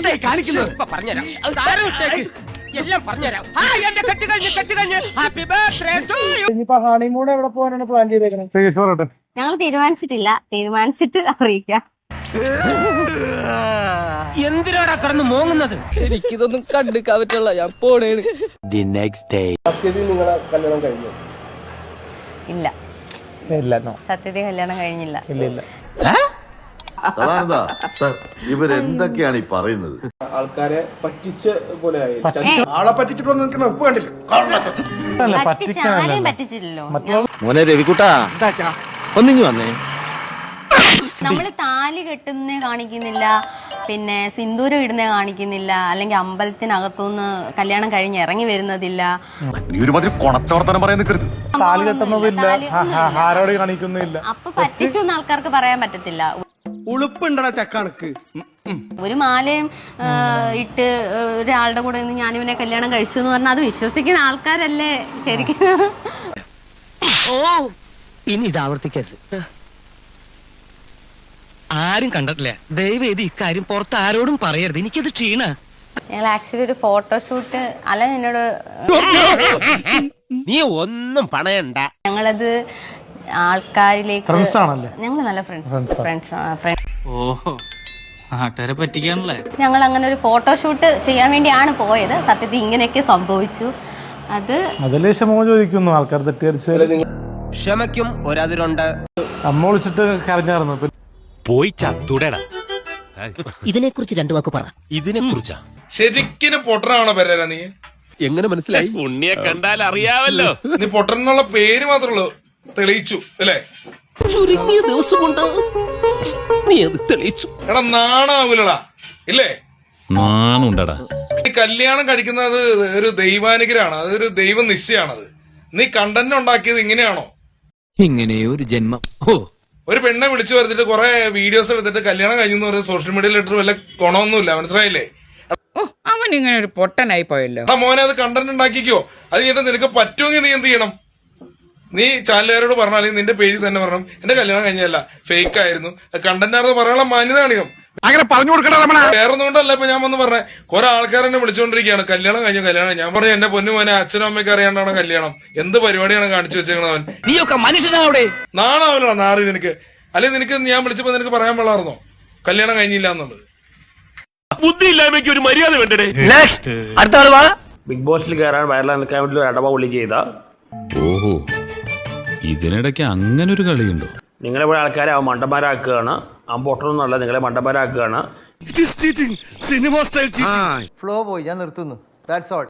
എന്തായി കാണിക്കുന്നത്? പറഞ്ഞുതരാം, എല്ലാം പറഞ്ഞുതരാം. Happy birthday to you. ഇനിയിപ്പോ ഹണിമൂൺ എവിടെ പോകാനാണ് പ്ലാൻ ചെയ്തേക്കുന്നത്? ഞങ്ങൾ തീരുമാനിച്ചിട്ടില്ല, തീരുമാനിച്ചിട്ട് അറിയിക്കാം. എന്തിനാടാ കിടന്ന് മോങ്ങുന്നത്? എനിക്കിതൊന്നും കണ്ടിക്കാൻ പറ്റുള്ള, ഞാൻ പോണേണ്. സത്യത്തിൽ നിങ്ങളെ കല്യാണം കഴിഞ്ഞു? ഇല്ല, ഇല്ല. സത്യത്തിൽ കല്യാണം കഴിഞ്ഞില്ല. ഇല്ല. സദാനന്ദ സർ, ഇവരെന്തൊക്കെയാണ് ഈ പറയുന്നത്? ആൾക്കാരെ പറ്റിച്ച പോലെ ആയി. ആളെ പറ്റിച്ചിട്ടൊന്നും നിൽക്കുന്ന ഉപ്പ് കണ്ടില്ല. പറ്റിച്ചാരെയും പറ്റിച്ചില്ലല്ലോ. മോനെ രവികുട്ടാ, ഒന്നിങ്ങി വന്നേ. നമ്മള് താലി കെട്ടുന്നേ കാണിക്കുന്നില്ല, പിന്നെ സിന്ദൂരം ഇടുന്നേ കാണിക്കുന്നില്ല, അല്ലെങ്കിൽ അമ്പലത്തിനകത്തുനിന്ന് കല്യാണം കഴിഞ്ഞ് ഇറങ്ങി വരുന്നതില്ല. നീ ഒരുമാതിരി കൊണച്ചവർത്തനം പറയാൻ നിൽക്കരുത്. താലി കെട്ടുന്നതില്ല, ആരോട് കാണിക്കുന്നില്ല. അപ്പൊ പറ്റിച്ചു എന്ന് ആൾക്കാർക്ക് പറയാൻ പറ്റത്തില്ല. ഉളുപ്പുണ്ടടാ ചക്കണക്ക്. ഒരു മാലയും ഇട്ട് ഒരാളുടെ കൂടെ നിന്ന് ഞാനിവനെ കല്യാണം കഴിച്ചു എന്ന് പറഞ്ഞാൽ അത് വിശ്വസിക്കുന്ന ആൾക്കാരല്ലേ ശരിക്കും. ഇനി ഇത് ആവർത്തിക്കരുത്. ആരും കണ്ടിട്ടില്ല. ദയവേദി ഇക്കാര്യം പുറത്ത് ആരോടും പറയരുത്. എനിക്കത് ക്ഷീണ. ഞങ്ങൾ ആക്ച്വലി ഒരു ഫോട്ടോഷൂട്ട് അല്ല എന്നോട്. നീ ഒന്നും പണയണ്ട. ഞങ്ങളത് ആൾക്കാരിലേക്ക്, ഞങ്ങൾ നല്ല ഫ്രണ്ട്സ്. ഓഹോ, നാട്ടുകാരെ പറ്റിക്കാണല്ലേ. ഞങ്ങൾ അങ്ങനെ ഒരു ഫോട്ടോഷൂട്ട് ചെയ്യാൻ വേണ്ടിയാണ് പോയത്. സത്യത്തിൽ ഇങ്ങനെയൊക്കെ സംഭവിച്ചു. അതിലേ ക്ഷമ ചോദിക്കുന്നു ആൾക്കാർ തെറ്റിദ്ധരിച്ച്. ക്ഷമയ്ക്കും ഒരതിരുണ്ട്. അമ്മ വിളിച്ചിട്ട് കരഞ്ഞായിരുന്നു. പോയി ചത്തൂടേടാ. ഇതിനെ കുറിച്ച് രണ്ടു വാക്ക് പറ. ഇതിനെ കുറിച്ചാ ശരിക്കും പൊട്ടനാണോ പെരേര? നീ എങ്ങനെ മനസ്സിലായി? ഉണ്ണിയെ കണ്ടാൽ അറിയാവല്ലോ. നീ പൊട്ടൻ എന്നുള്ള പേര് മാത്രമേ തെളിയിച്ചു അല്ലേ? ചുരുങ്ങിയ ദിവസം കൊണ്ട് നീ അത് തെളിയിച്ചു. എടാ നാണാവൂലടാ ഇല്ലേ? നാണുണ്ടടാ. ഈ കല്യാണം കഴിക്കുന്നത് ഒരു ദൈവാനുഗ്രഹമാണ്, അതൊരു ദൈവ നിശ്ചയാണത്. നീ കണ്ടന്റ് ഉണ്ടാക്കിയത് ഇങ്ങനെയാണോ? ഇങ്ങനെയോ ഒരു ജന്മം. ഓ, ഒരു പെണ്ണെ വിളിച്ചു വരുത്തിട്ട് കുറെ വീഡിയോസ് എടുത്തിട്ട് കല്യാണം കഴിഞ്ഞു പറഞ്ഞ് സോഷ്യൽ മീഡിയയിൽ ഇട്ടിട്ട് വല്ല ഗുണമൊന്നുമില്ല, മനസ്സിലായില്ലേ? അവൻ ഇങ്ങനെ ഒരു പൊട്ടനായി പോയല്ലോ. എടാ മോനെ, അത് കണ്ടന്റ് ഉണ്ടാക്കിക്കോ. അത് കഴിഞ്ഞിട്ട് നിനക്ക് പറ്റുമെങ്കിൽ നീ എന്ത് ചെയ്യണം? നീ ചാനലുകാരോട് പറഞ്ഞാൽ, അല്ലെങ്കിൽ നിന്റെ പേജിൽ തന്നെ പറയണം, എന്റെ കല്യാണം കഴിഞ്ഞല്ല, ഫേക്ക് ആയിരുന്നു, കണ്ടന്റ് ആയിരുന്നു പറയാനുള്ള മാന്യതാണികം. അങ്ങനെ പറഞ്ഞു കൊടുക്കണം. വേറൊന്നും കൊണ്ടല്ല ഇപ്പൊ ഞാൻ വന്ന് പറഞ്ഞേ, കുറെ ആൾക്കാർ എന്നെ വിളിച്ചുകൊണ്ടിരിക്കുകയാണ്, കല്യാണം കഴിഞ്ഞു കല്യാണം. ഞാൻ പറഞ്ഞു, എന്റെ പൊന്നു മോനെ, അച്ഛനും അമ്മയ്ക്ക് അറിയാണ്ടാണ് കല്യാണം. എന്ത് പരിപാടിയാണ് കാണിച്ചു വെച്ചേക്കണവൻ? നീയൊക്കെ മനുഷ്യനാവിടെ? നാണാവില്ല നാറി നിനക്ക്. അല്ലെങ്കിൽ നിനക്ക് ഞാൻ വിളിച്ചപ്പോ നിനക്ക് പറയാൻ പാടായിരുന്നോ കല്യാണം കഴിഞ്ഞില്ല എന്നുള്ളത്? ബുദ്ധി ഇല്ലായ്മയ്ക്ക് ഒരു മര്യാദ വേണ്ടേ? അടുത്ത ആള് വാ. ബിഗ് ബോസിൽ കയറാൻ വയറിൽ നിൽക്കാൻ വേണ്ടി ഒരു അടവുള്ളി ചെയ്ത. ഓഹോ, ഇതിനിടയ്ക്ക് അങ്ങനെ ഒരു കളിയുണ്ടോ? നിങ്ങളെ ഇവിടെ ആൾക്കാരെ മണ്ടന്മാരാക്കുകയാണ്. ആ പൊട്ടണമെന്നല്ല, നിങ്ങളെ മണ്ടന്മാരാക്കുകയാണ്. ഫ്ലോ പോയി, ഞാൻ നിർത്തുന്നു. That's all.